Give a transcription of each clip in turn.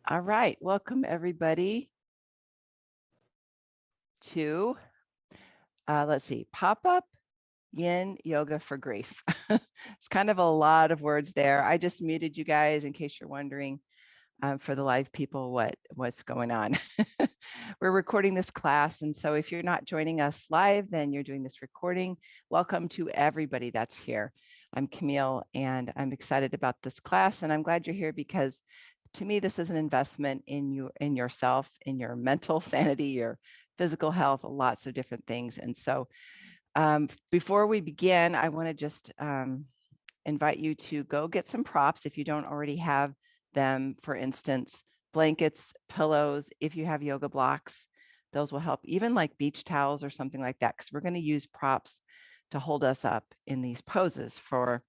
All right, welcome everybody to, let's see, pop-up yin yoga for grief. It's kind of a lot of words there. I just muted you guys in case you're wondering for the live people what's going on. We're recording this class, and so if you're not joining us live, then you're doing this recording. Welcome to everybody that's here. I'm Camille, and I'm excited about this class, and I'm glad you're here because to me, this is an investment in you, in yourself, in your mental sanity, your physical health, lots of different things. And so before we begin, I want to just invite you to go get some props if you don't already have them. For instance, blankets, pillows, if you have yoga blocks, those will help, even like beach towels or something like that, because we're going to use props to hold us up in these poses for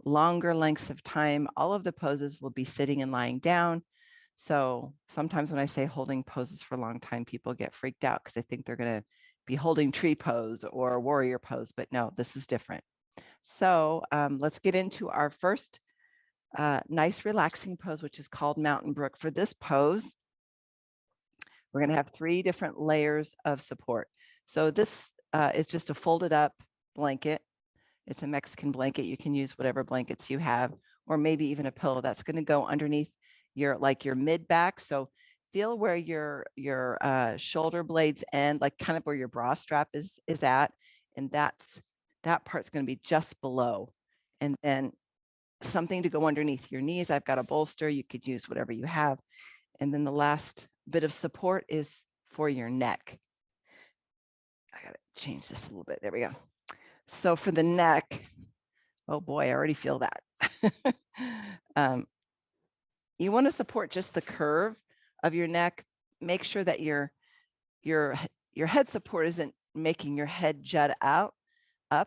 longer lengths of time. All of the poses will be sitting and lying down. So sometimes when I say holding poses for a long time, people get freaked out because they think they're going to be holding tree pose or warrior pose, but no, this is different. So let's get into our first nice relaxing pose, which is called Mountain Brook. For this pose, we're going to have 3 different layers of support. So this is just a folded up blanket. It's a Mexican blanket. You can use whatever blankets you have, or maybe even a pillow that's going to go underneath your mid back. So feel where your shoulder blades end, like kind of where your bra strap is at, and that part's going to be just below. And then something to go underneath your knees. I've got a bolster. You could use whatever you have. And then the last bit of support is for your neck. I got to change this a little bit. There we go. So for the neck, oh boy, I already feel that. You want to support just the curve of your neck. Make sure that your head support isn't making your head jut up. You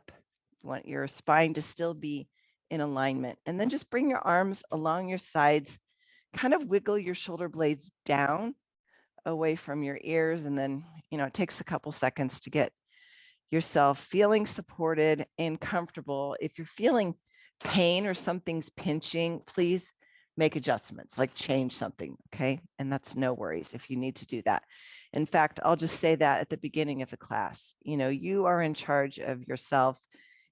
want your spine to still be in alignment. And then just bring your arms along your sides, kind of wiggle your shoulder blades down away from your ears. And then, it takes a couple seconds to get yourself feeling supported and comfortable. If you're feeling pain or something's pinching, please make adjustments, like change something, okay? And that's no worries if you need to do that. In fact, I'll just say that at the beginning of the class, you are in charge of yourself.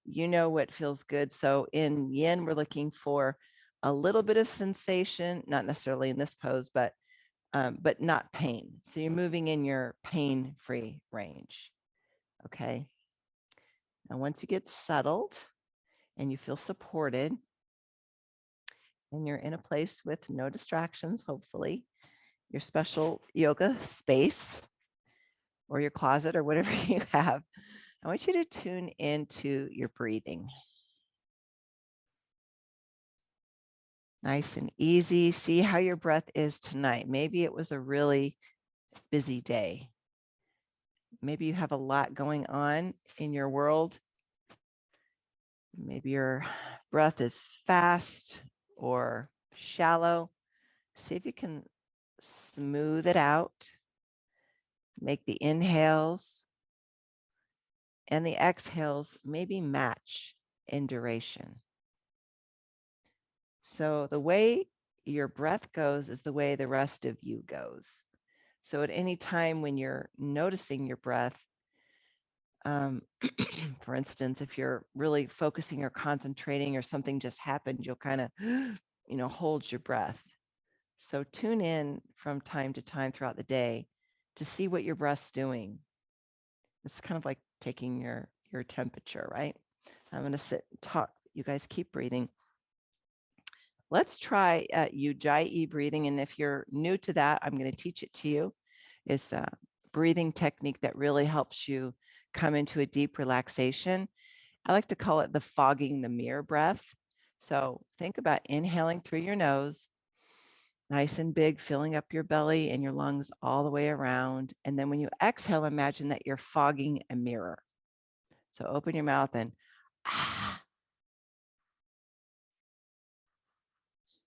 You know what feels good. So in yin, we're looking for a little bit of sensation, not necessarily in this pose, but not pain. So you're moving in your pain-free range. Okay. Now, once you get settled and you feel supported and you're in a place with no distractions, hopefully, your special yoga space or your closet or whatever you have, I want you to tune into your breathing. Nice and easy. See how your breath is tonight. Maybe it was a really busy day. Maybe you have a lot going on in your world. Maybe your breath is fast or shallow. See if you can smooth it out. Make the inhales and the exhales maybe match in duration. So the way your breath goes is the way the rest of you goes. So at any time when you're noticing your breath, for instance, if you're really focusing or concentrating or something just happened, you'll kind of, hold your breath. So tune in from time to time throughout the day to see what your breath's doing. It's kind of like taking your temperature, right? I'm going to sit and talk. You guys keep breathing. Let's try Ujjayi breathing. And if you're new to that, I'm going to teach it to you. It's a breathing technique that really helps you come into a deep relaxation. I like to call it the fogging the mirror breath. So think about inhaling through your nose, nice and big, filling up your belly and your lungs all the way around. And then when you exhale, imagine that you're fogging a mirror. So open your mouth and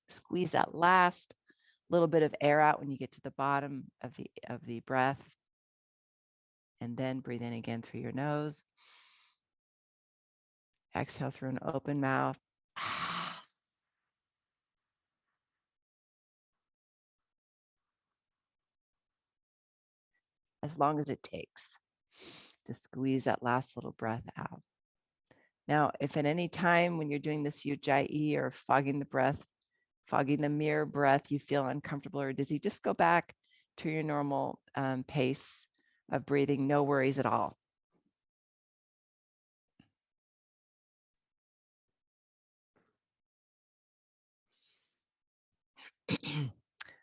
squeeze that last little bit of air out when you get to the bottom of the breath. And then breathe in again through your nose. Exhale through an open mouth. as long as it takes to squeeze that last little breath out. Now, if at any time when you're doing this Ujjayi or fogging the breath, fogging the mirror breath, you feel uncomfortable or dizzy, just go back to your normal pace of breathing. No worries at all.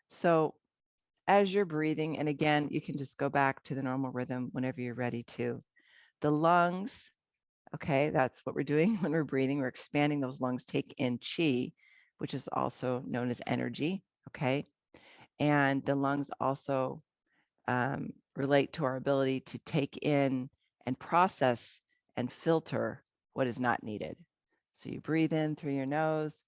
So as you're breathing, and again, you can just go back to the normal rhythm whenever you're ready to. The lungs, okay, that's what we're doing when we're breathing. We're expanding those lungs, take in chi, which is also known as energy, okay? And the lungs also relate to our ability to take in and process and filter what is not needed. So you breathe in through your nose,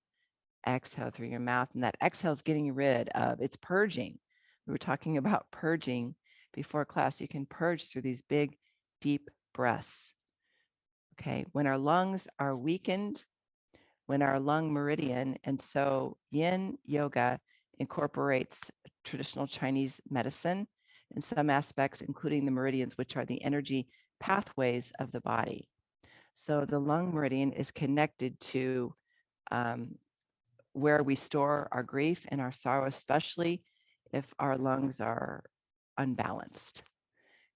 exhale through your mouth, and that exhale is getting rid of, it's purging. We were talking about purging before class. You can purge through these big, deep breaths. Okay, when our lungs are weakened, when our lung meridian, and so yin yoga incorporates traditional Chinese medicine in some aspects, including the meridians, which are the energy pathways of the body. So the lung meridian is connected to where we store our grief and our sorrow, especially if our lungs are unbalanced.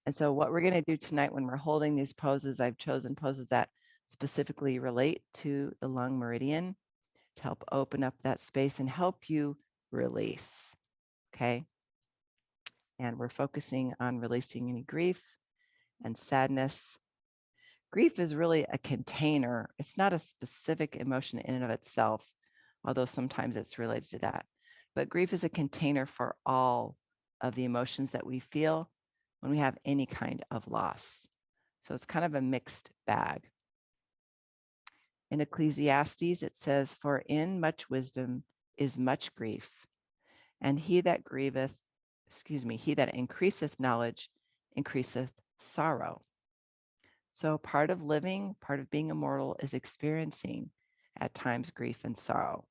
And so what we're going to do tonight when we're holding these poses, I've chosen poses that specifically relate to the lung meridian to help open up that space and help you release. Okay. And we're focusing on releasing any grief and sadness. Grief is really a container. It's not a specific emotion in and of itself, although sometimes it's related to that. But grief is a container for all of the emotions that we feel when we have any kind of loss. So it's kind of a mixed bag. In Ecclesiastes, it says, "For in much wisdom is much grief, and he that increaseth knowledge increaseth sorrow." So part of living, part of being immortal is experiencing at times grief and sorrow.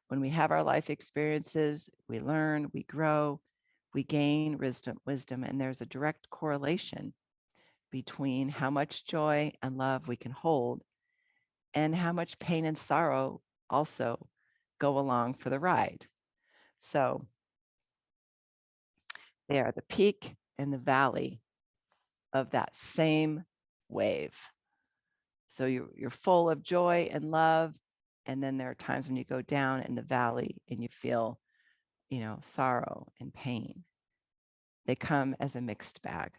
When we have our life experiences, we learn, we grow, we gain wisdom, and there's a direct correlation between how much joy and love we can hold and how much pain and sorrow also go along for the ride. So they are the peak and the valley of that same wave. So you're full of joy and love, and then there are times when you go down in the valley and you feel, sorrow and pain. They come as a mixed bag.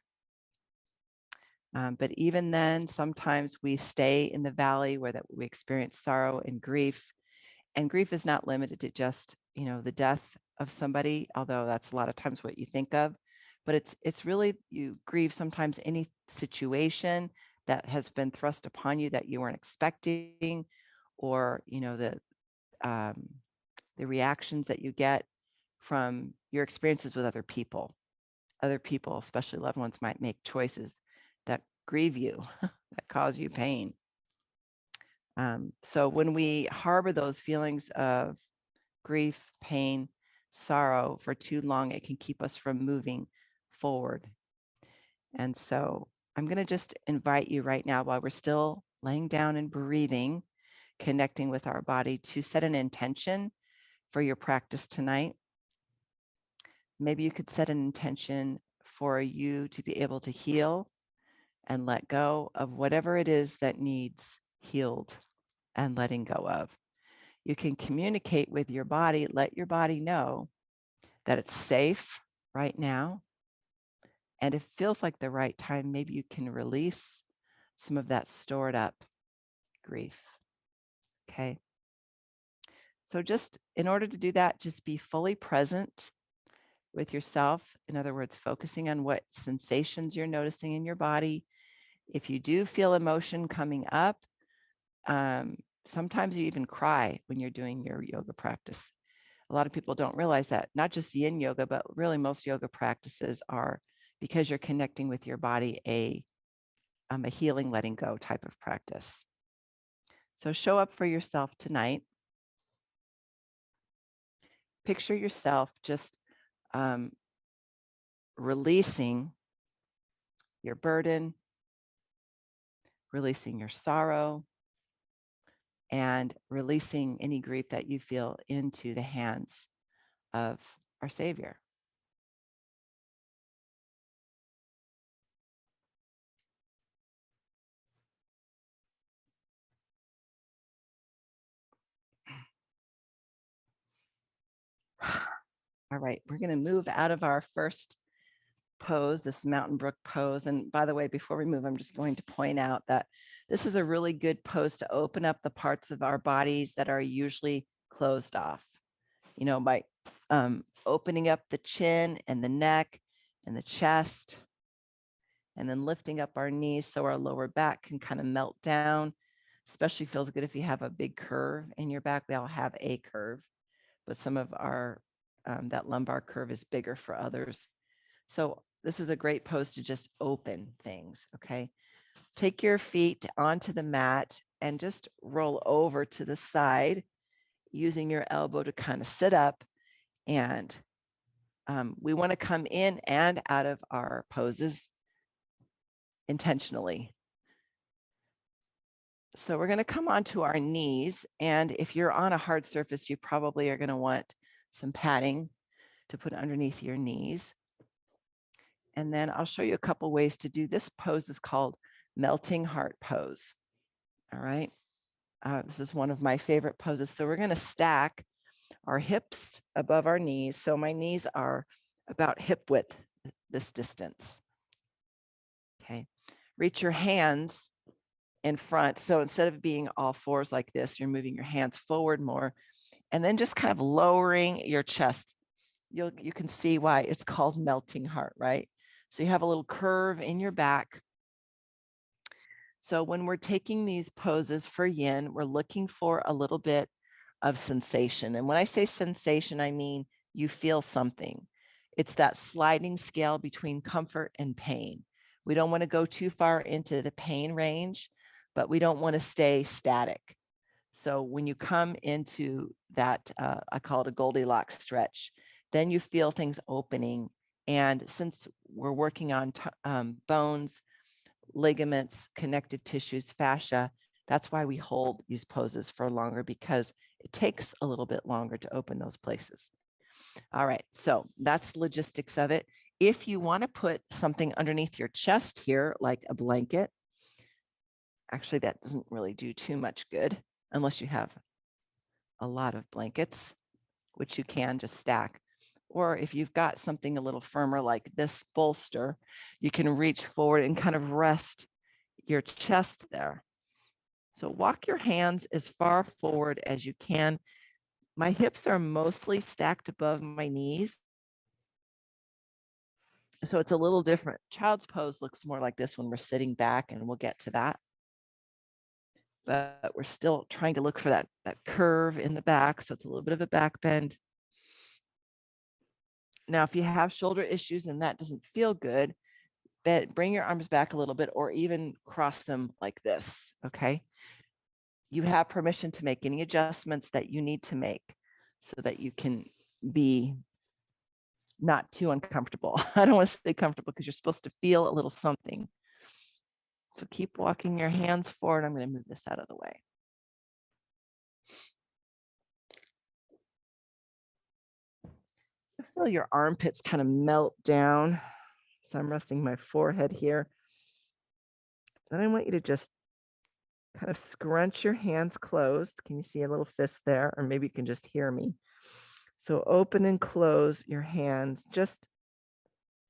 But even then, sometimes we stay in the valley where we experience sorrow and grief. And grief is not limited to just, the death of somebody, although that's a lot of times what you think of. But it's really, you grieve sometimes any situation that has been thrust upon you that you weren't expecting, or the reactions that you get from your experiences with other people. Other people, especially loved ones, might make choices that grieve you, that cause you pain. So when we harbor those feelings of grief, pain, sorrow for too long, it can keep us from moving forward. And so I'm going to just invite you right now, while we're still laying down and breathing, connecting with our body, to set an intention for your practice tonight. Maybe you could set an intention for you to be able to heal and let go of whatever it is that needs healed and letting go of. You can communicate with your body, let your body know that it's safe right now. And if it feels like the right time, maybe you can release some of that stored up grief. Okay. So just in order to do that, just be fully present with yourself. In other words, focusing on what sensations you're noticing in your body. If you do feel emotion coming up, sometimes you even cry when you're doing your yoga practice. A lot of people don't realize that. Not just yin yoga, but really most yoga practices are, because you're connecting with your body, a healing, letting go type of practice. So show up for yourself tonight. Picture yourself just releasing your burden, releasing your sorrow, and releasing any grief that you feel into the hands of our Savior. All right, we're going to move out of our first pose, this mountain brook pose. And by the way, before we move, I'm just going to point out that this is a really good pose to open up the parts of our bodies that are usually closed off, by opening up the chin and the neck and the chest, and then lifting up our knees so our lower back can kind of melt down. Especially feels good if you have a big curve in your back. We all have a curve, but some of our that lumbar curve is bigger for others. So this is a great pose to just open things, okay? Take your feet onto the mat and just roll over to the side using your elbow to kind of sit up. And we want to come in and out of our poses intentionally. So we're going to come onto our knees. And if you're on a hard surface, you probably are going to want some padding to put underneath your knees. And then I'll show you a couple ways to do this pose. Is called melting heart pose. All right. This is one of my favorite poses. So we're going to stack our hips above our knees. So my knees are about hip width, this distance. Okay. Reach your hands in front. So instead of being all fours like this, you're moving your hands forward more, and then just kind of lowering your chest. You can see why it's called melting heart, right? So you have a little curve in your back. So when we're taking these poses for yin, we're looking for a little bit of sensation. And when I say sensation, I mean you feel something. It's that sliding scale between comfort and pain. We don't want to go too far into the pain range, but we don't want to stay static. So when you come into that, I call it a Goldilocks stretch, then you feel things opening. And since we're working on bones, ligaments, connective tissues, fascia, that's why we hold these poses for longer, because it takes a little bit longer to open those places. All right, so that's the logistics of it. If you want to put something underneath your chest here, like a blanket, actually that doesn't really do too much good unless you have a lot of blankets, which you can just stack. Or if you've got something a little firmer like this bolster, you can reach forward and kind of rest your chest there. So walk your hands as far forward as you can. My hips are mostly stacked above my knees, so it's a little different. Child's pose looks more like this when we're sitting back, and we'll get to that. But we're still trying to look for that curve in the back, so it's a little bit of a back bend. Now, if you have shoulder issues and that doesn't feel good, bring your arms back a little bit, or even cross them like this, okay? You have permission to make any adjustments that you need to make so that you can be not too uncomfortable. I don't want to stay comfortable because you're supposed to feel a little something. So keep walking your hands forward. I'm going to move this out of the way. Feel your armpits kind of melt down. So I'm resting my forehead here. Then I want you to just kind of scrunch your hands closed. Can you see a little fist there? Or maybe you can just hear me. So open and close your hands just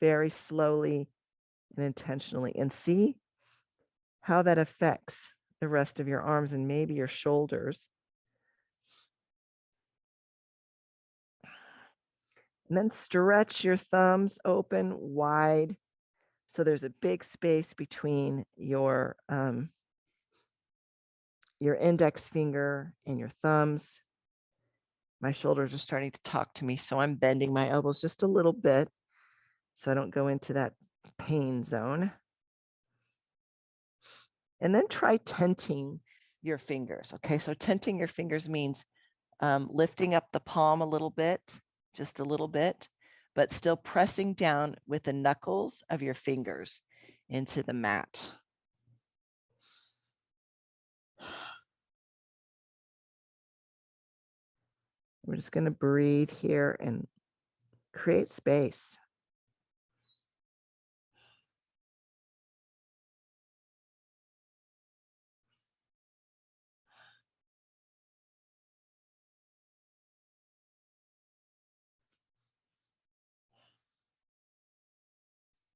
very slowly and intentionally, and see how that affects the rest of your arms and maybe your shoulders. And then stretch your thumbs open wide, so there's a big space between your index finger and your thumbs. My shoulders are starting to talk to me, so I'm bending my elbows just a little bit so I don't go into that pain zone. And then try tenting your fingers. Okay, so tenting your fingers means lifting up the palm a little bit, just a little bit, but still pressing down with the knuckles of your fingers into the mat. We're just going to breathe here and create space.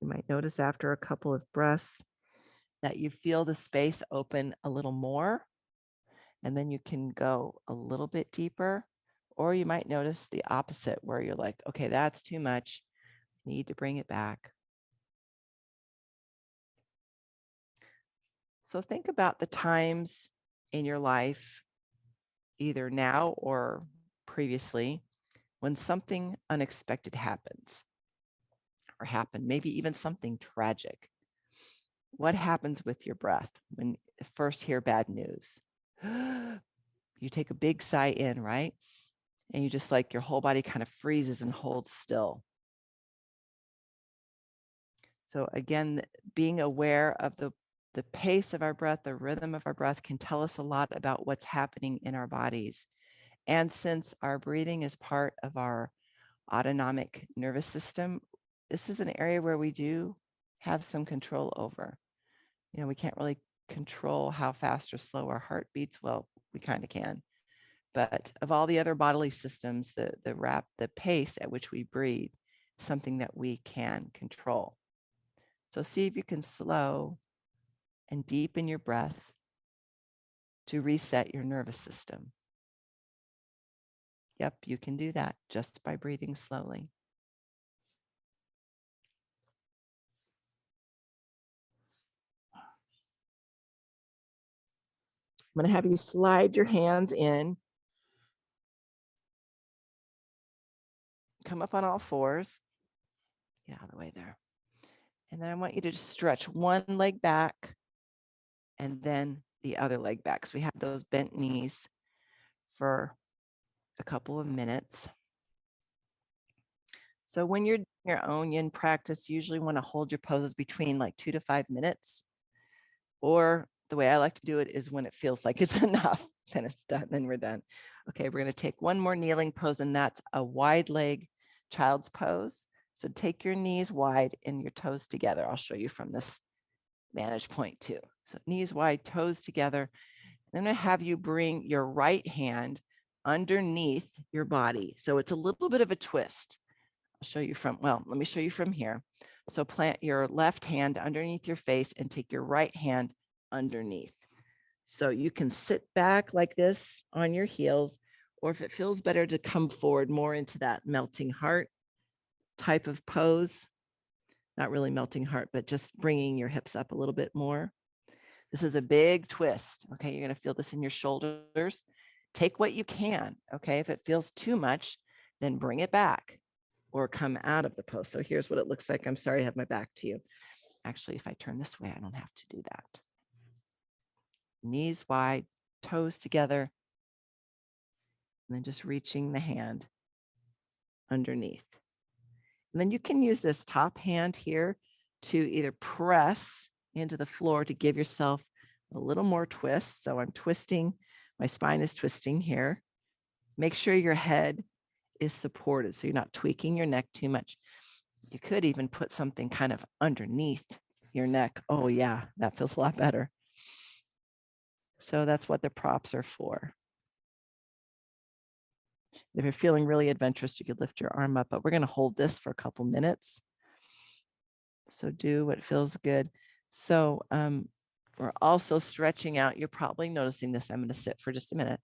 You might notice after a couple of breaths that you feel the space open a little more, and then you can go a little bit deeper, or you might notice the opposite where you're like, okay, that's too much. Need to bring it back. So think about the times in your life, either now or previously, when something unexpected happens or happened, maybe even something tragic. What happens with your breath when you first hear bad news? You take a big sigh in, right? And you just like your whole body kind of freezes and holds still. So again, being aware of the pace of our breath, the rhythm of our breath can tell us a lot about what's happening in our bodies. And since our breathing is part of our autonomic nervous system, this is an area where we do have some control over. You know, we can't really control how fast or slow our heart beats. Well, we kind of can. But of all the other bodily systems, the pace at which we breathe, something that we can control. So see if you can slow and deepen your breath to reset your nervous system. Yep, you can do that just by breathing slowly. I'm going to have you slide your hands in. Come up on all fours. Get out of the way there. And then I want you to just stretch one leg back and then the other leg back. So we have those bent knees for a couple of minutes. So when you're doing your own yin practice, you usually want to hold your poses between like 2 to 5 minutes. Or the way I like to do it is when it feels like it's enough, then it's done, then we're done. Okay, we're going to take one more kneeling pose, and that's a wide leg child's pose. So take your knees wide and your toes together. I'll show you from this vantage point too. So knees wide, toes together. I'm going to have you bring your right hand underneath your body. So it's a little bit of a twist. I'll show you from, well, let me show you from here. So plant your left hand underneath your face and take your right hand underneath. So you can sit back like this on your heels, or if it feels better to come forward more into that melting heart type of pose, not really melting heart, but just bringing your hips up a little bit more. This is a big twist. Okay, you're going to feel this in your shoulders. Take what you can. Okay, if it feels too much, then bring it back or come out of the pose. So here's what it looks like. I'm sorry, I have my back to you. Actually, if I turn this way, I don't have to do that. Knees wide, toes together, and then just reaching the hand underneath. And then you can use this top hand here to either press into the floor to give yourself a little more twist. So I'm twisting, my spine is twisting here. Make sure your head is supported so you're not tweaking your neck too much. You could even put something kind of underneath your neck. Oh yeah, that feels a lot better. So that's what the props are for. If you're feeling really adventurous, you could lift your arm up, but we're going to hold this for a couple minutes. So do what feels good. So we're also stretching out. You're probably noticing this. I'm going to sit for just a minute.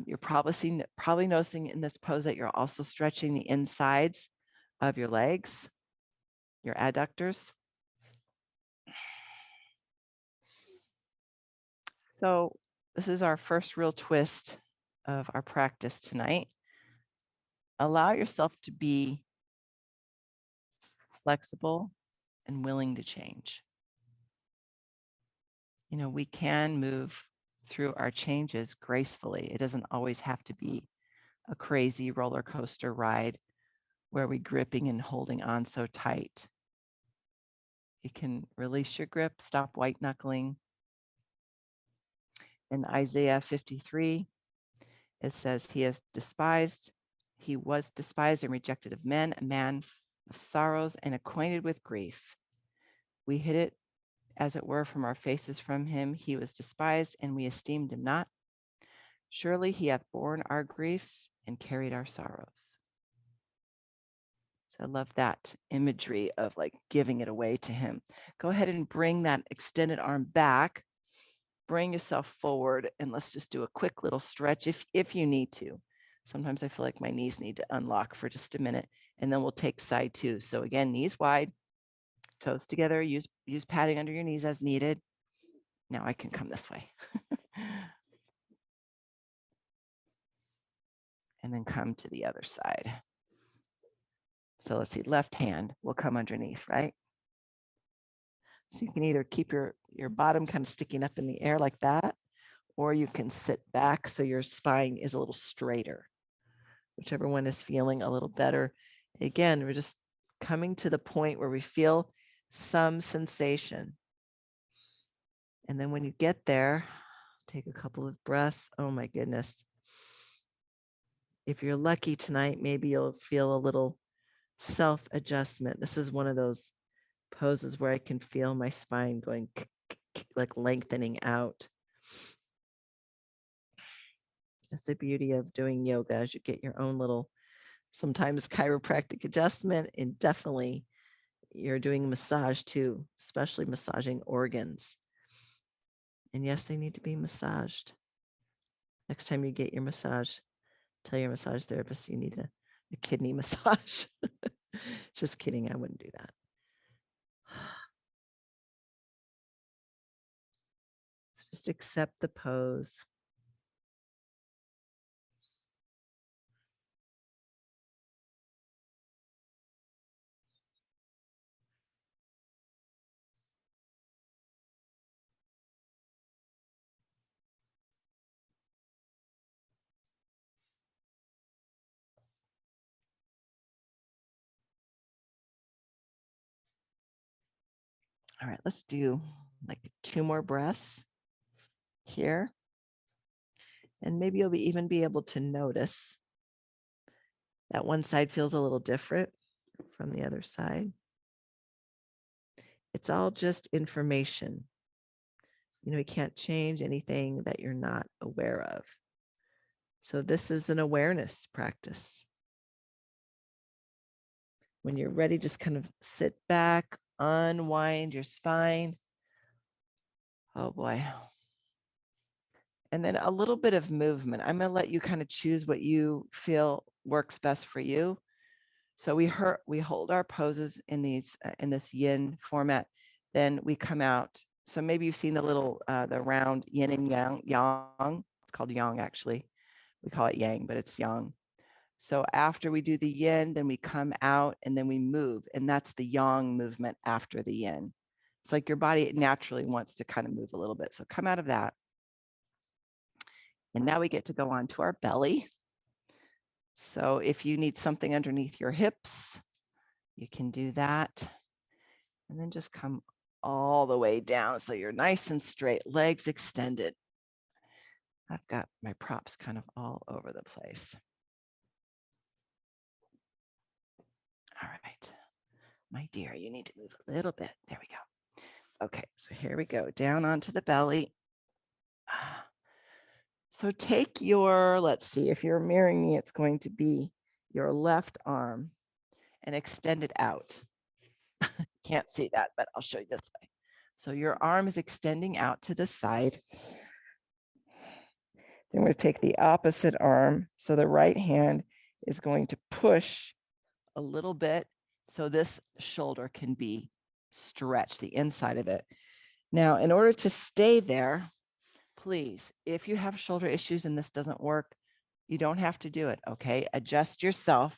You're probably noticing in this pose that you're also stretching the insides of your legs, your adductors. So this is our first real twist of our practice tonight. Allow yourself to be flexible and willing to change. You know, we can move through our changes gracefully. It doesn't always have to be a crazy roller coaster ride where we're gripping and holding on so tight. You can release your grip, stop white knuckling. In Isaiah 53, it says, he was despised and rejected of men, a man of sorrows and acquainted with grief. We hid it, as it were, from our faces from him. He was despised, and we esteemed him not. Surely he hath borne our griefs and carried our sorrows. So I love that imagery of like giving it away to him. Go ahead and bring that extended arm back. Bring yourself forward, and let's just do a quick little stretch if you need to. Sometimes I feel like my knees need to unlock for just a minute, and then we'll take side two. So again, knees wide, toes together, use padding under your knees as needed. Now I can come this way. And then come to the other side. So let's see, left hand will come underneath, right? So you can either keep your bottom kind of sticking up in the air like that, or you can sit back so your spine is a little straighter, whichever one is feeling a little better. Again, we're just coming to the point where we feel some sensation. And then when you get there, take a couple of breaths. Oh my goodness. If you're lucky tonight, maybe you'll feel a little self-adjustment. This is one of those poses where I can feel my spine going like lengthening out. That's the beauty of doing yoga, as you get your own little, sometimes chiropractic adjustment, and definitely you're doing massage too, especially massaging organs. And yes, they need to be massaged. Next time you get your massage, tell your massage therapist you need a kidney massage. Just kidding, I wouldn't do that. Just accept the pose. All right, let's do like 2 more breaths here. And maybe you'll even be able to notice that one side feels a little different from the other side. It's all just information. You can't change anything that you're not aware of. So this is an awareness practice. When you're ready, just kind of sit back, unwind your spine. Oh boy. And then a little bit of movement. I'm going to let you kind of choose what you feel works best for you. So we hold our poses in this yin format. Then we come out. So maybe you've seen the little the round yin and yang. It's called yang actually. We call it yang, but it's yang. So after we do the yin, then we come out and then we move, and that's the yang movement after the yin. It's like your body naturally wants to kind of move a little bit. So come out of that. And now we get to go on to our belly. So if you need something underneath your hips, you can do that. And then just come all the way down so you're nice and straight, legs extended. I've got my props kind of all over the place. All right, my dear, you need to move a little bit. There we go. Okay, so here we go, down onto the belly. So take your, let's see, if you're mirroring me, it's going to be your left arm and extend it out. Can't see that, but I'll show you this way. So your arm is extending out to the side. Then we're going to take the opposite arm. So the right hand is going to push a little bit so this shoulder can be stretched, the inside of it. Now, in order to stay there, please, if you have shoulder issues and this doesn't work, you don't have to do it, okay? Adjust yourself,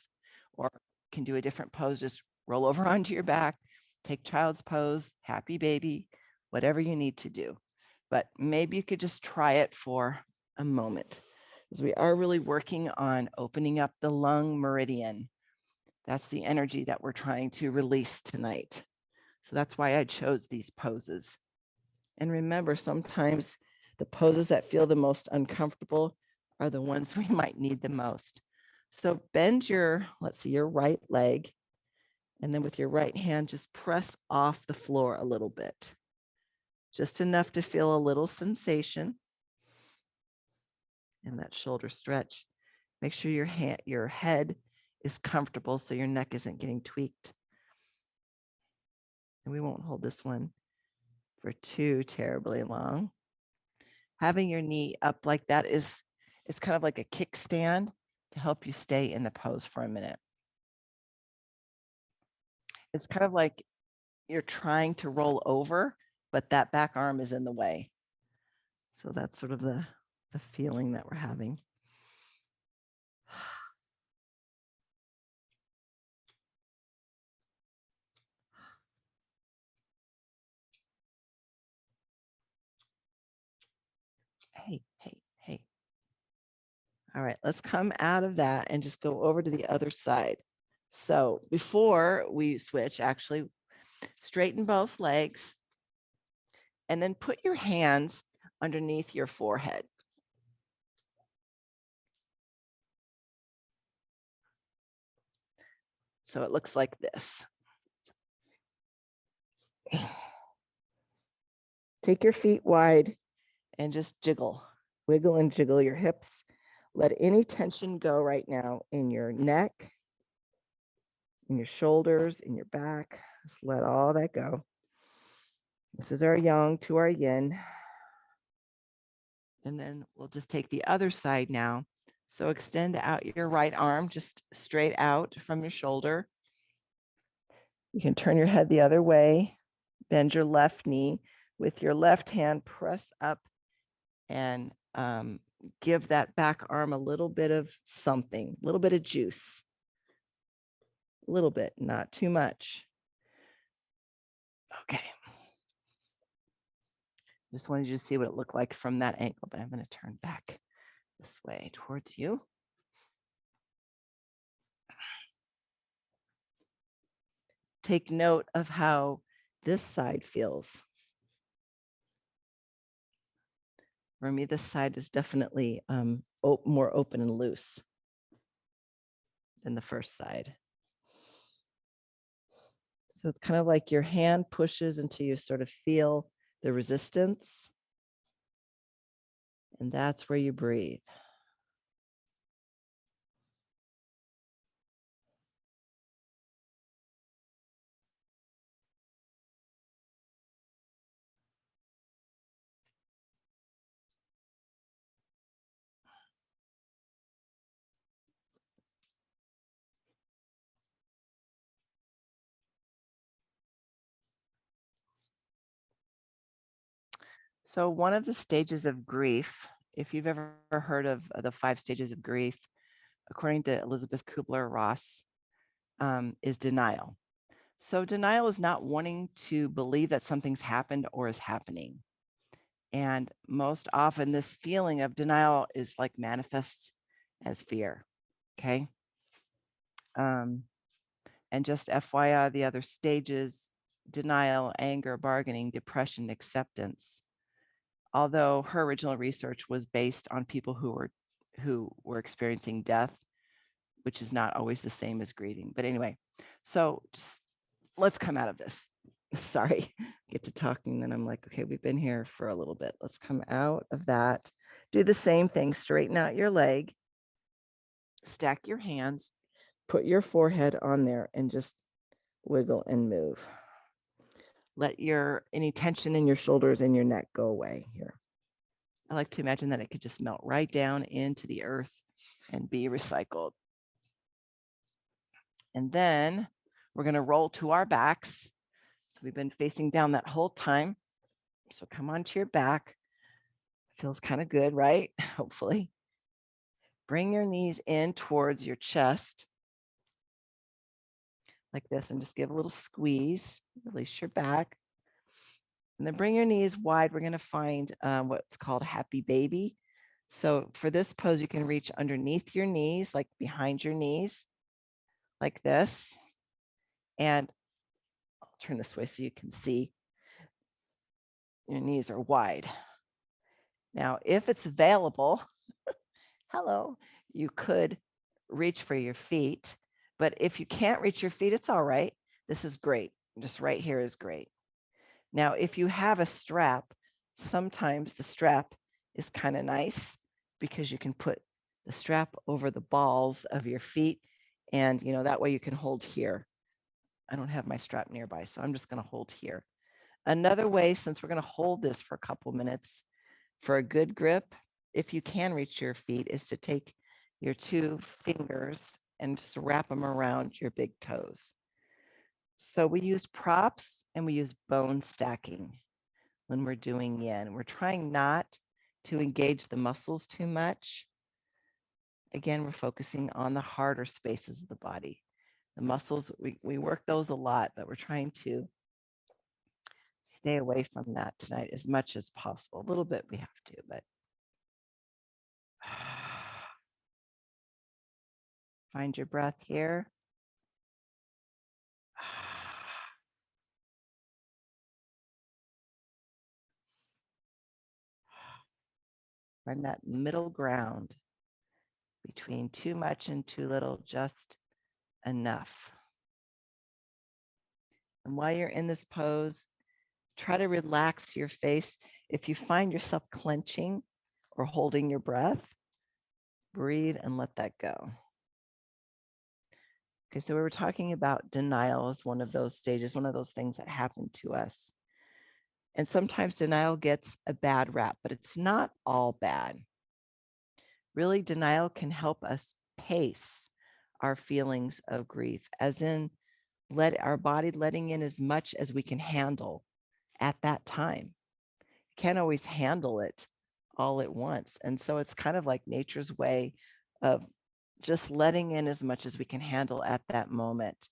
or you can do a different pose. Just roll over onto your back, take child's pose, happy baby, whatever you need to do. But maybe you could just try it for a moment, because we are really working on opening up the lung meridian. That's the energy that we're trying to release tonight. So that's why I chose these poses. And remember, sometimes the poses that feel the most uncomfortable are the ones we might need the most. So bend your, let's see, your right leg. And then with your right hand, just press off the floor a little bit. Just enough to feel a little sensation. And that shoulder stretch. Make sure your head is comfortable so your neck isn't getting tweaked. And we won't hold this one for too terribly long. Having your knee up like that is kind of like a kickstand to help you stay in the pose for a minute. It's kind of like you're trying to roll over, but that back arm is in the way. So that's sort of the feeling that we're having. Hey. All right, let's come out of that and just go over to the other side. So before we switch, actually straighten both legs and then put your hands underneath your forehead. So it looks like this. Take your feet wide and just jiggle, wiggle and jiggle your hips. Let any tension go right now in your neck, in your shoulders, in your back. Just let all that go. This is our yang to our yin. And then we'll just take the other side now. So extend out your right arm, just straight out from your shoulder. You can turn your head the other way, bend your left knee. With your left hand, press up and give that back arm a little bit of something, a little bit of juice. A little bit, not too much. Okay. Just wanted you to see what it looked like from that angle, but I'm going to turn back this way towards you. Take note of how this side feels. For me, this side is definitely more open and loose than the first side. So it's kind of like your hand pushes until you sort of feel the resistance. And that's where you breathe. So one of the stages of grief, if you've ever heard of the 5 stages of grief, according to Elizabeth Kubler-Ross, is denial. So denial is not wanting to believe that something's happened or is happening. And most often this feeling of denial is like manifests as fear. Okay. And just FYI, the other stages: denial, anger, bargaining, depression, acceptance. Although her original research was based on people who were experiencing death, which is not always the same as grieving. But anyway, so just, let's come out of this. Sorry, get to talking, then I'm like, okay, we've been here for a little bit. Let's come out of that. Do the same thing. Straighten out your leg, stack your hands, put your forehead on there, and just wiggle and move. Let any tension in your shoulders and your neck go away here. I like to imagine that it could just melt right down into the earth and be recycled. And then we're going to roll to our backs. So we've been facing down that whole time. So come onto your back. Feels kind of good, right? Hopefully. Bring your knees in towards your chest like this and just give a little squeeze. Release your back. And then bring your knees wide. We're going to find what's called happy baby. So for this pose, you can reach underneath your knees, like behind your knees, like this. And turn this way so you can see. Your knees are wide. Now, if it's available, hello, you could reach for your feet. But if you can't reach your feet, it's all right. This is great. Just right here is great. Now, if you have a strap, sometimes the strap is kind of nice because you can put the strap over the balls of your feet, and that way you can hold here. I don't have my strap nearby, so I'm just going to hold here. Another way, since we're going to hold this for a couple minutes for a good grip, if you can reach your feet, is to take your 2 fingers and just wrap them around your big toes. So we use props and we use bone stacking when we're doing yin. We're trying not to engage the muscles too much. Again, we're focusing on the harder spaces of the body. The muscles, we work those a lot, but we're trying to stay away from that tonight as much as possible. A little bit we have to, but find your breath here. Find that middle ground between too much and too little, just enough. And while you're in this pose, try to relax your face. If you find yourself clenching or holding your breath, breathe and let that go. Okay, so we were talking about denial as one of those stages, one of those things that happen to us. And sometimes denial gets a bad rap, but it's not all bad. Really, denial can help us pace our feelings of grief, as in let our body letting in as much as we can handle at that time. Can't always handle it all at once. And so it's kind of like nature's way of just letting in as much as we can handle at that moment.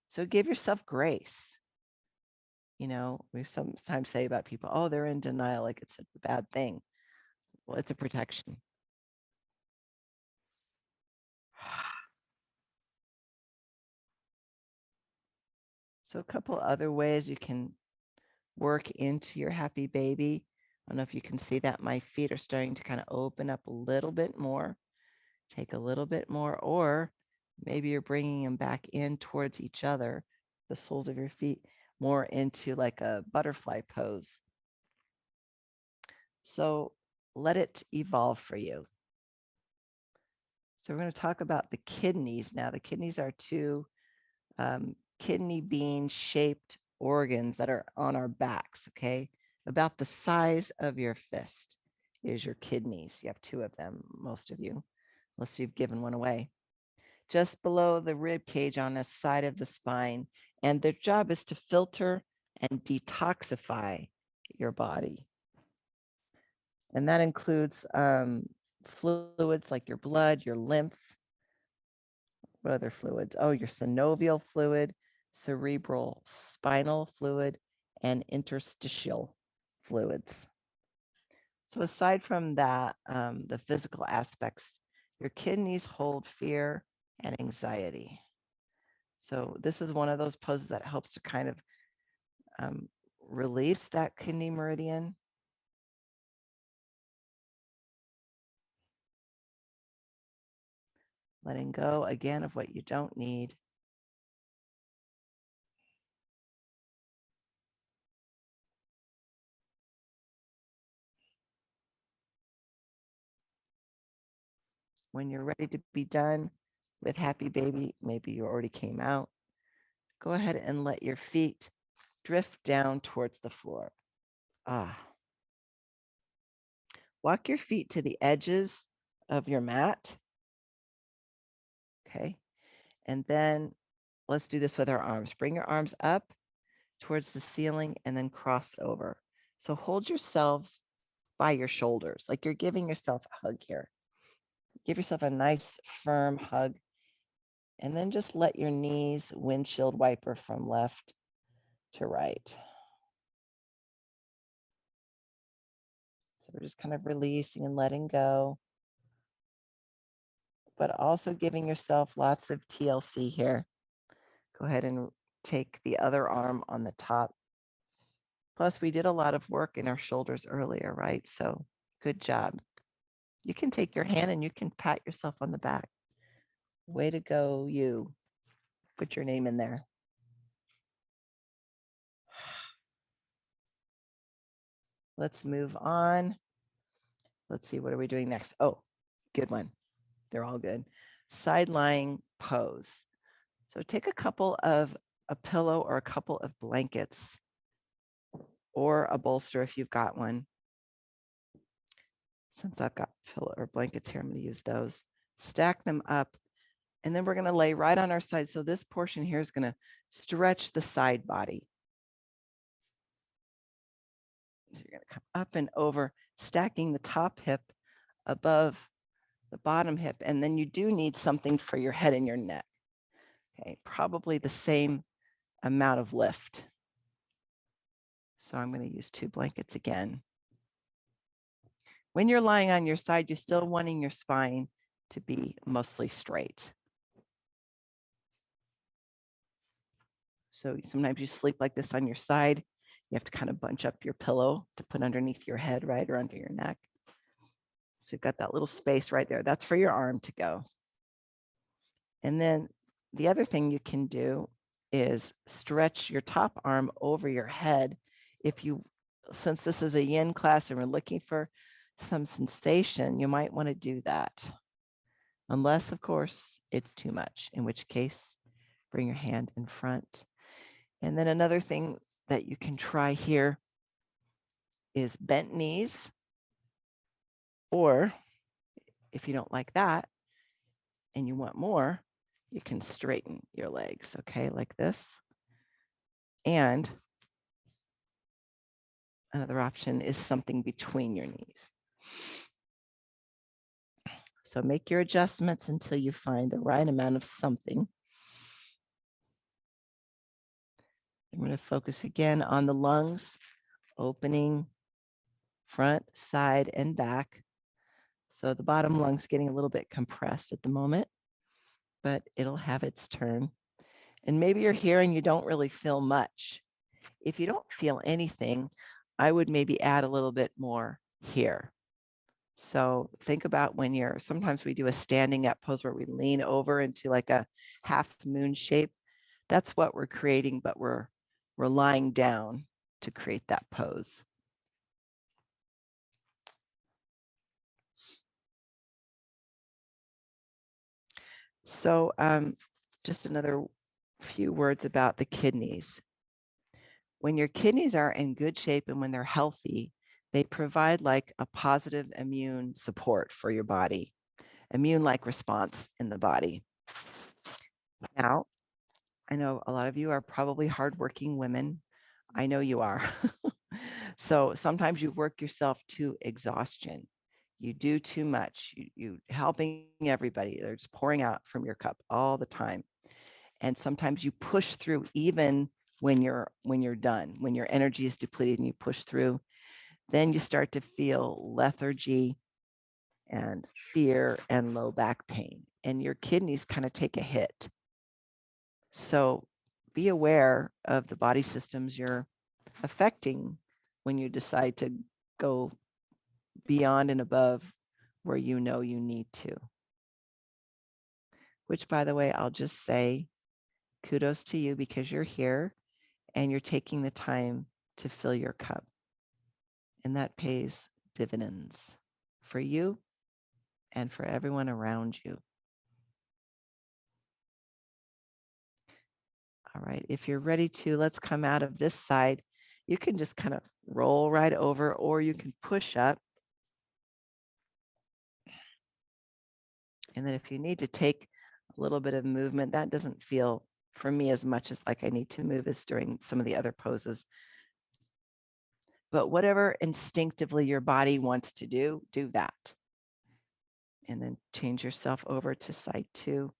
So give yourself grace. We sometimes say about people, oh, they're in denial, like it's a bad thing. Well, it's a protection. So a couple other ways you can work into your happy baby. I don't know if you can see that my feet are starting to kind of open up a little bit more. Take a little bit more, or maybe you're bringing them back in towards each other, the soles of your feet, more into like a butterfly pose. So let it evolve for you. So we're going to talk about the kidneys now. The kidneys are 2 kidney bean shaped organs that are on our backs, okay? About the size of your fist is your kidneys. You have 2 of them, most of you, unless you've given one away. Just below the rib cage on the side of the spine. And their job is to filter and detoxify your body. And that includes fluids like your blood, your lymph. What other fluids? Oh, your synovial fluid, cerebral spinal fluid, and interstitial fluids. So aside from that, the physical aspects, your kidneys hold fear and anxiety. So this is one of those poses that helps to kind of release that kidney meridian. Letting go again of what you don't need. When you're ready to be done with happy baby, maybe you already came out, go ahead and let your feet drift down towards the floor. Walk your feet to the edges of your mat. Okay. And then let's do this with our arms. Bring your arms up towards the ceiling and then cross over. So hold yourselves by your shoulders, like you're giving yourself a hug here. Give yourself a nice firm hug. And then just let your knees windshield wiper from left to right. So we're just kind of releasing and letting go, but also giving yourself lots of TLC here. Go ahead and take the other arm on the top. Plus, we did a lot of work in our shoulders earlier, right? So good job. You can take your hand and you can pat yourself on the back. Way to go, you. Put your name in there. Let's move on. Let's see, what are we doing next? Oh, good one. They're all good. Side lying pose. So take a pillow or a couple of blankets or a bolster if you've got one. Since I've got pillow or blankets here, I'm going to use those. Stack them up, and then we're going to lay right on our side. So this portion here is going to stretch the side body. So you're going to come up and over, stacking the top hip above the bottom hip. And then you do need something for your head and your neck. Okay, probably the same amount of lift. So I'm going to use 2 blankets again. When you're lying on your side, you're still wanting your spine to be mostly straight. So sometimes you sleep like this on your side. You have to kind of bunch up your pillow to put underneath your head, right, or under your neck. So you've got that little space right there. That's for your arm to go. And then the other thing you can do is stretch your top arm over your head. Since this is a yin class and we're looking for some sensation, you might want to do that. Unless, of course, it's too much, in which case, bring your hand in front. And then another thing that you can try here is bent knees, or if you don't like that and you want more, you can straighten your legs, okay, like this. And another option is something between your knees. So make your adjustments until you find the right amount of something. I'm going to focus again on the lungs, opening front, side, and back. So the bottom lung's getting a little bit compressed at the moment, but it'll have its turn. And maybe you're here and you don't really feel much. If you don't feel anything, I would maybe add a little bit more here. So think about sometimes we do a standing up pose where we lean over into like a half moon shape. That's what we're creating, but we're lying down to create that pose. So just another few words about the kidneys. When your kidneys are in good shape and when they're healthy, they provide like a positive immune support for your body, immune-like response in the body. Now, I know a lot of you are probably hardworking women. I know you are. So sometimes you work yourself to exhaustion. You do too much. You helping everybody. They're just pouring out from your cup all the time. And sometimes you push through even when you're done, when your energy is depleted and you push through, then you start to feel lethargy and fear and low back pain, and your kidneys kind of take a hit. So be aware of the body systems you're affecting when you decide to go beyond and above where you know you need to. Which, by the way, I'll just say kudos to you because you're here and you're taking the time to fill your cup. And that pays dividends for you and for everyone around you. All right, if you're ready to, let's come out of this side. You can just kind of roll right over, or you can push up. And then if you need to take a little bit of movement, that doesn't feel for me as much as like I need to move as during some of the other poses. But whatever instinctively your body wants to do that. And then change yourself over to side 2.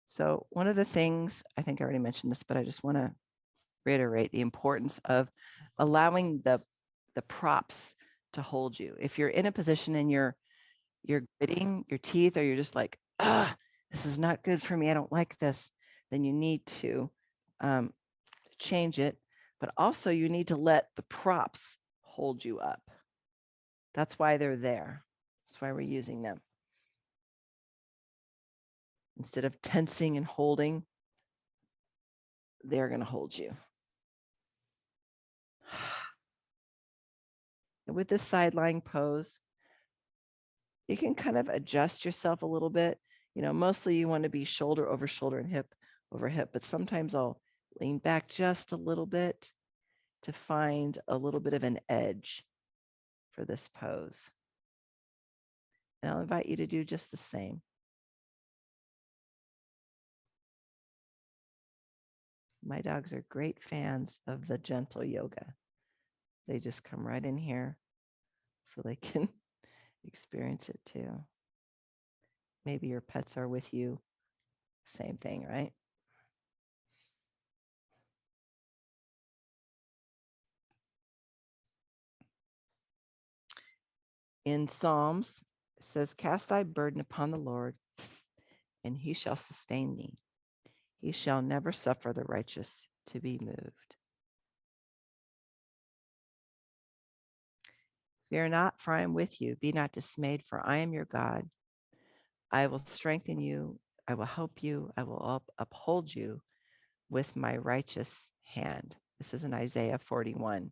So one of the things, I think I already mentioned this, but I just want to reiterate the importance of allowing the props to hold you. If you're in a position and you're gritting your teeth, or you're just like, ah, this is not good for me, I don't like this, then you need to change it. But also you need to let the props hold you up. That's why they're there. That's why we're using them. Instead of tensing and holding, they're going to hold you. And with this side lying pose, you can kind of adjust yourself a little bit. You know, mostly you want to be shoulder over shoulder and hip over hip, but sometimes I'll lean back just a little bit to find a little bit of an edge for this pose. And I'll invite you to do just the same. My dogs are great fans of the gentle yoga. They just come right in here so they can experience it too. Maybe your pets are with you. Same thing, right? In Psalms, it says, cast thy burden upon the Lord, and he shall sustain thee. He shall never suffer the righteous to be moved. Fear not, for I am with you. Be not dismayed, for I am your God. I will strengthen you. I will help you. I will uphold you with my righteous hand. This is in Isaiah 41.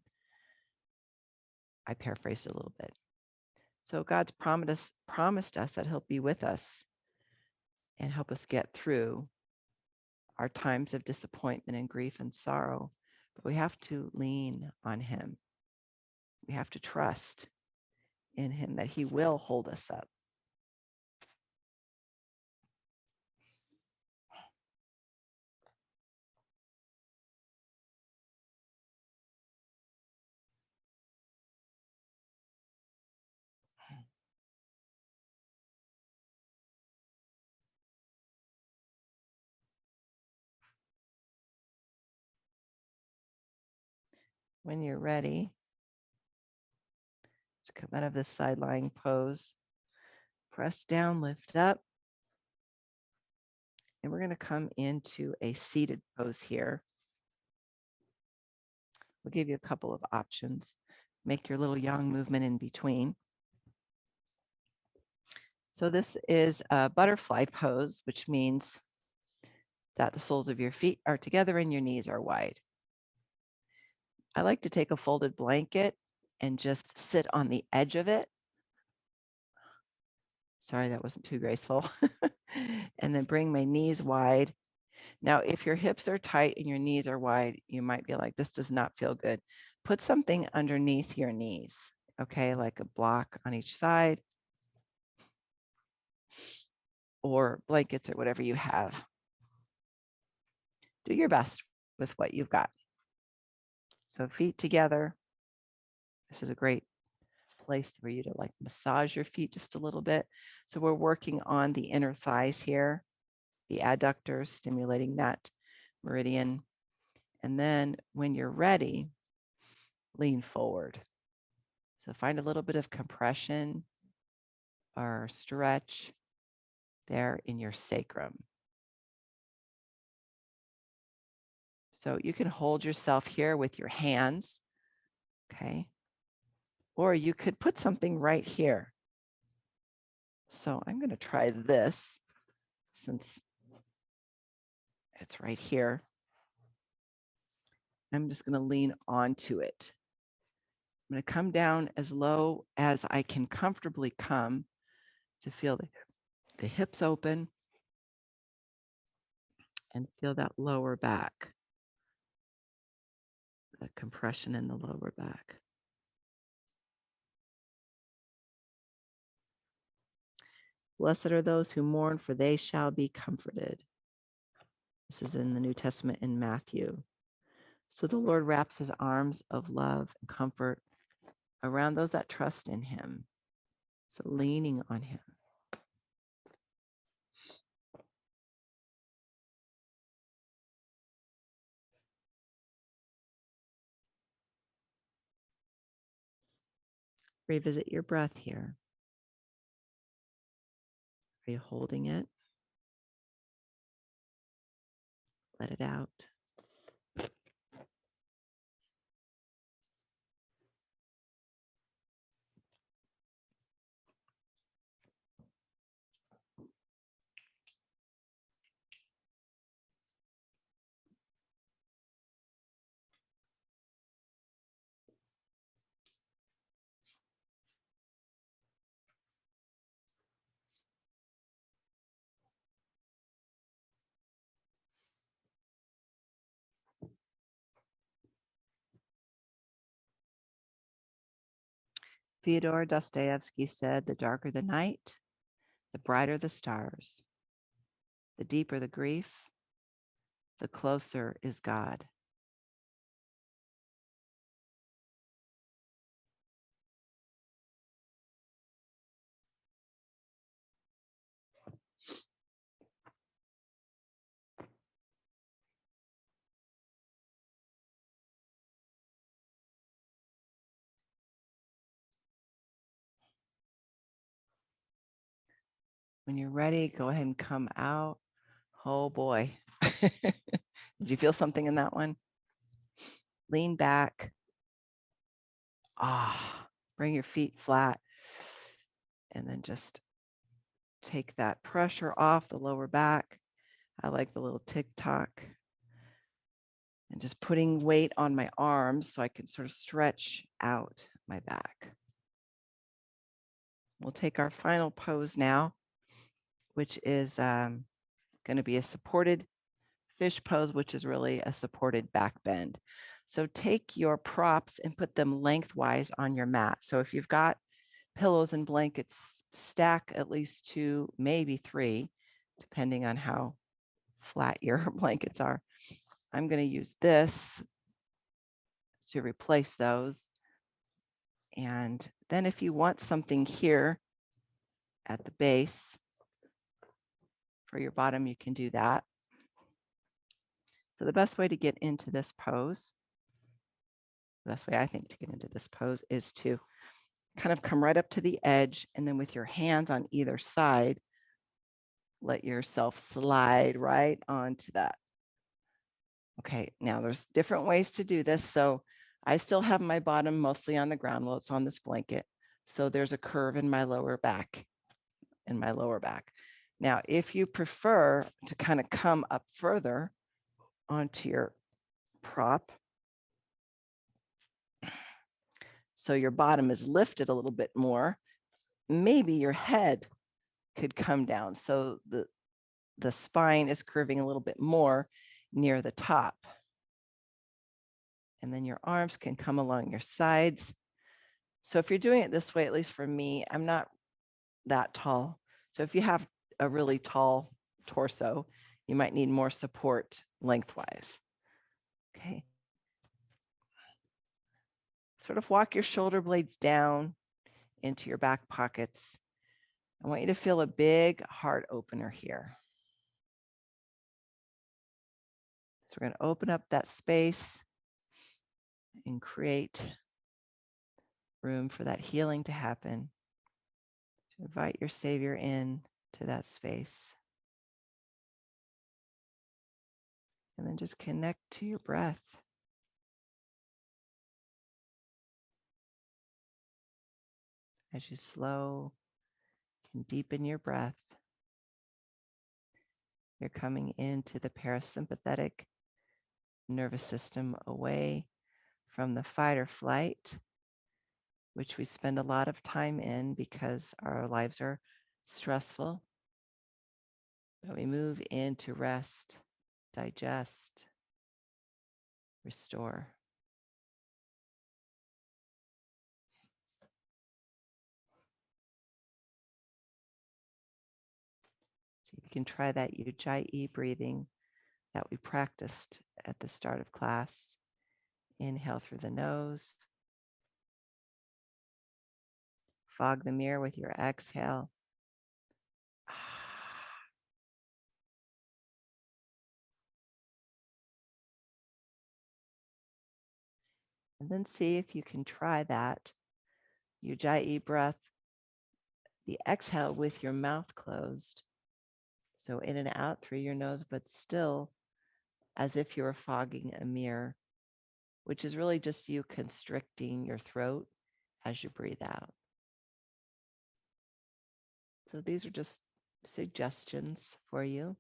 I paraphrased it a little bit. So God's promised us that he'll be with us and help us get through our times of disappointment and grief and sorrow. But we have to lean on him. We have to trust in him that he will hold us up. When you're ready to come out of this side lying pose, press down, lift up. And we're going to come into a seated pose here. We'll give you a couple of options. Make your little yang movement in between. So this is a butterfly pose, which means that the soles of your feet are together and your knees are wide. I like to take a folded blanket and just sit on the edge of it. Sorry, that wasn't too graceful. And then bring my knees wide. Now, if your hips are tight and your knees are wide, you might be like, this does not feel good. Put something underneath your knees, okay, like a block on each side or blankets or whatever you have. Do your best with what you've got. So feet together. This is a great place for you to like massage your feet just a little bit. So we're working on the inner thighs here, the adductors, stimulating that meridian. And then when you're ready, lean forward. So find a little bit of compression or stretch there in your sacrum. So you can hold yourself here with your hands, okay? Or you could put something right here. So I'm going to try this since it's right here. I'm just going to lean onto it. I'm going to come down as low as I can comfortably come to feel the hips open and feel that lower back, the compression in the lower back. Blessed are those who mourn, for they shall be comforted. This is in the New Testament in Matthew. So the Lord wraps his arms of love and comfort around those that trust in him. So leaning on him. Revisit your breath here. Are you holding it? Let it out. Fyodor Dostoevsky said, "The darker the night, the brighter the stars. The deeper the grief, the closer is God." When you're ready, go ahead and come out. Oh boy. Did you feel something in that one? Lean back. Bring your feet flat. And then just take that pressure off the lower back. I like the little tick-tock. And just putting weight on my arms so I can sort of stretch out my back. We'll take our final pose now, which is going to be a supported fish pose, which is really a supported back bend. So take your props and put them lengthwise on your mat. So if you've got pillows and blankets, stack at least 2, maybe 3, depending on how flat your blankets are. I'm going to use this to replace those. And then if you want something here at the base for your bottom, you can do that. So the best way to get into this pose, the best way I think to get into this pose is to kind of come right up to the edge, and then with your hands on either side, let yourself slide right onto that. Okay, now there's different ways to do this. So I still have my bottom mostly on the ground while it's on this blanket. So there's a curve in my lower back, Now, if you prefer to kind of come up further onto your prop, so your bottom is lifted a little bit more, maybe your head could come down. So the spine is curving a little bit more near the top. And then your arms can come along your sides. So if you're doing it this way, at least for me, I'm not that tall. So if you have a really tall torso, you might need more support lengthwise. Okay. Sort of walk your shoulder blades down into your back pockets. I want you to feel a big heart opener here. So we're going to open up that space and create room for that healing to happen. To invite your Savior in to that space. And then just connect to your breath. As you slow and deepen your breath, you're coming into the parasympathetic nervous system, away from the fight or flight, which we spend a lot of time in because our lives are stressful. But we move into rest, digest, restore. So you can try that Ujjayi breathing that we practiced at the start of class. Inhale through the nose. Fog the mirror with your exhale. And then see if you can try that Ujjayi breath, the exhale with your mouth closed. So in and out through your nose, but still as if you were fogging a mirror, which is really just you constricting your throat as you breathe out. So these are just suggestions for you.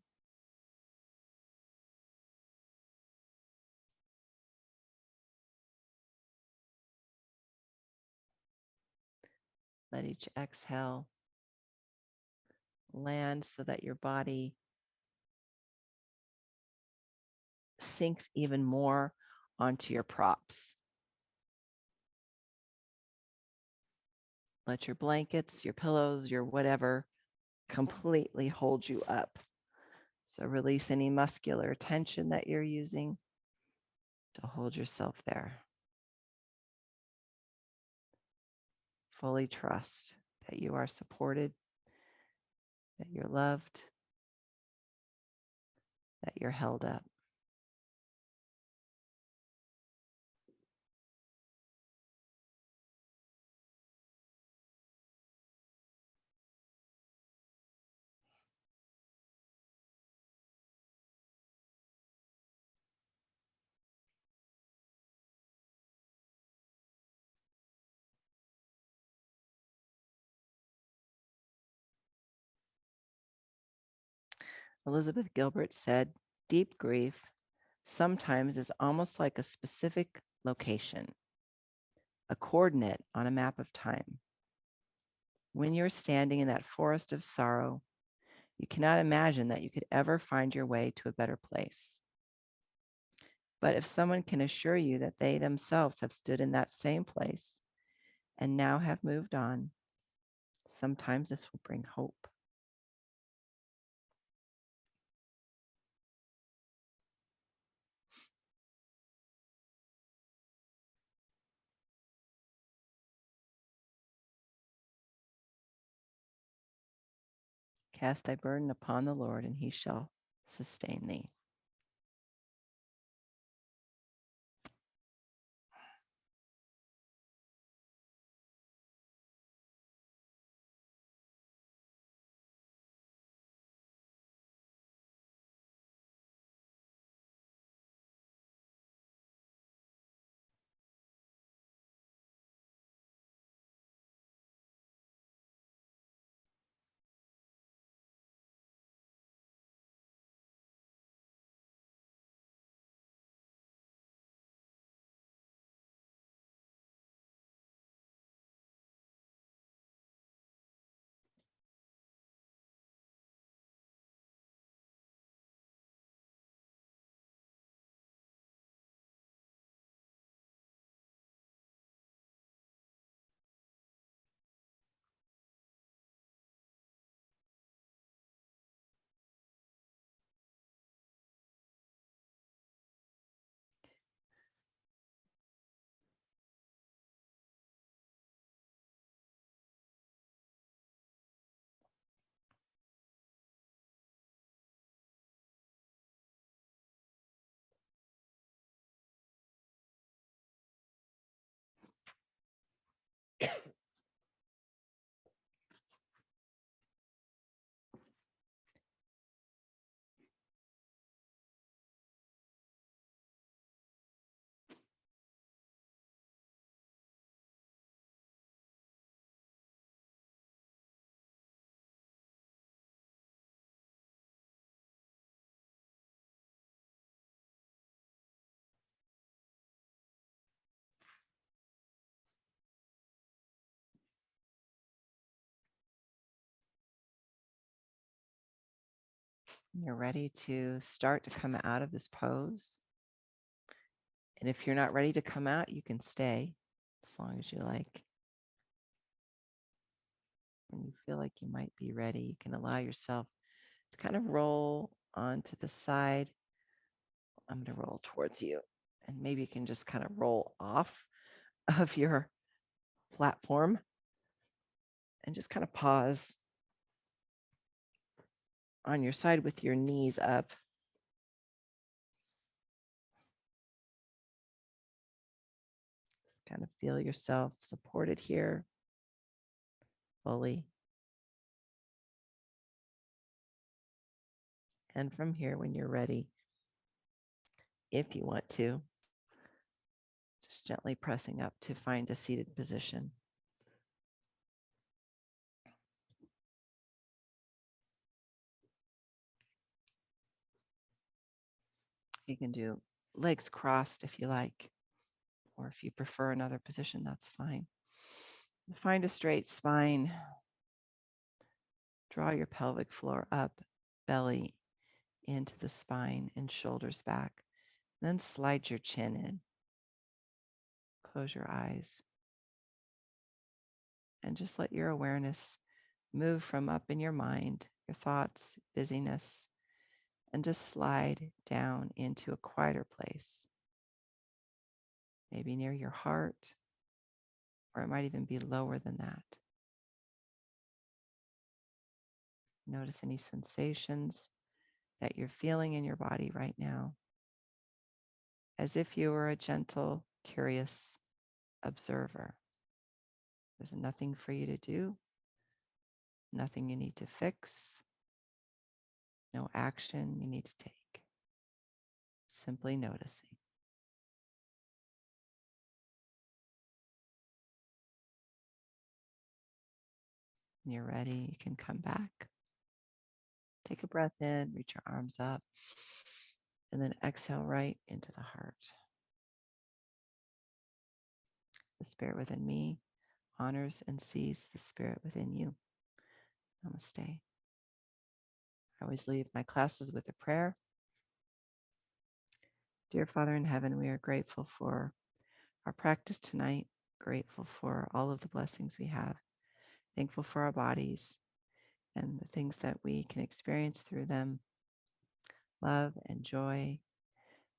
Let each exhale land so that your body sinks even more onto your props. Let your blankets, your pillows, your whatever completely hold you up. So release any muscular tension that you're using to hold yourself there. Fully trust that you are supported, that you're loved, that you're held up. Elizabeth Gilbert said, deep grief sometimes is almost like a specific location, a coordinate on a map of time. When you're standing in that forest of sorrow, you cannot imagine that you could ever find your way to a better place. But if someone can assure you that they themselves have stood in that same place and now have moved on, sometimes this will bring hope. Cast thy burden upon the Lord, and he shall sustain thee. You're ready to start to come out of this pose. And if you're not ready to come out, you can stay as long as you like. When you feel like you might be ready, you can allow yourself to kind of roll onto the side. I'm going to roll towards you, and maybe you can just kind of roll off of your platform and just kind of pause on your side with your knees up. Just kind of feel yourself supported here. fully. And from here, when you're ready, if you want to, just gently pressing up to find a seated position. You can do legs crossed if you like, or if you prefer another position, that's fine. Find a straight spine. Draw your pelvic floor up, belly into the spine and shoulders back. Then slide your chin in. Close your eyes. And just let your awareness move from up in your mind, your thoughts, busyness, and just slide down into a quieter place. Maybe near your heart, or it might even be lower than that. Notice any sensations that you're feeling in your body right now, as if you were a gentle, curious observer. There's nothing for you to do, nothing you need to fix, no action you need to take. Simply noticing. When you're ready, you can come back. Take a breath in, reach your arms up, and then exhale right into the heart. The spirit within me honors and sees the spirit within you. Namaste. I always leave my classes with a prayer. Dear Father in heaven, we are grateful for our practice tonight, grateful for all of the blessings we have, thankful for our bodies and the things that we can experience through them, love and joy,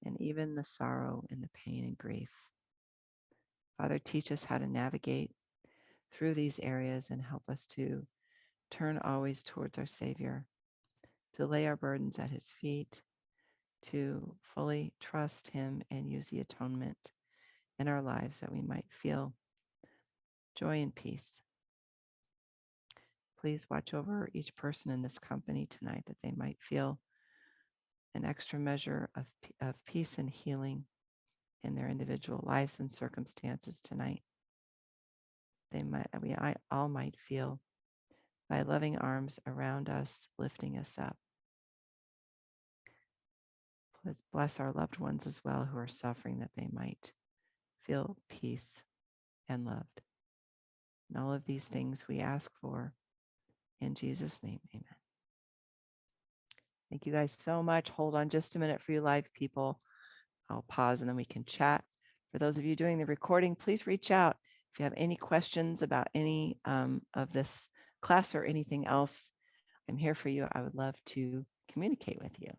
and even the sorrow and the pain and grief. Father, teach us how to navigate through these areas and help us to turn always towards our Savior, to lay our burdens at his feet, to fully trust him and use the atonement in our lives that we might feel joy and peace. Please watch over each person in this company tonight, that they might feel an extra measure of peace and healing in their individual lives and circumstances tonight. We all might feel thy loving arms around us, lifting us up. Please bless our loved ones as well who are suffering, that they might feel peace and loved. And all of these things we ask for in Jesus' name, amen. Thank you guys so much. Hold on just a minute for you live people. I'll pause and then we can chat. For those of you doing the recording, please reach out if you have any questions about any of this class or anything else. I'm here for you. I would love to communicate with you.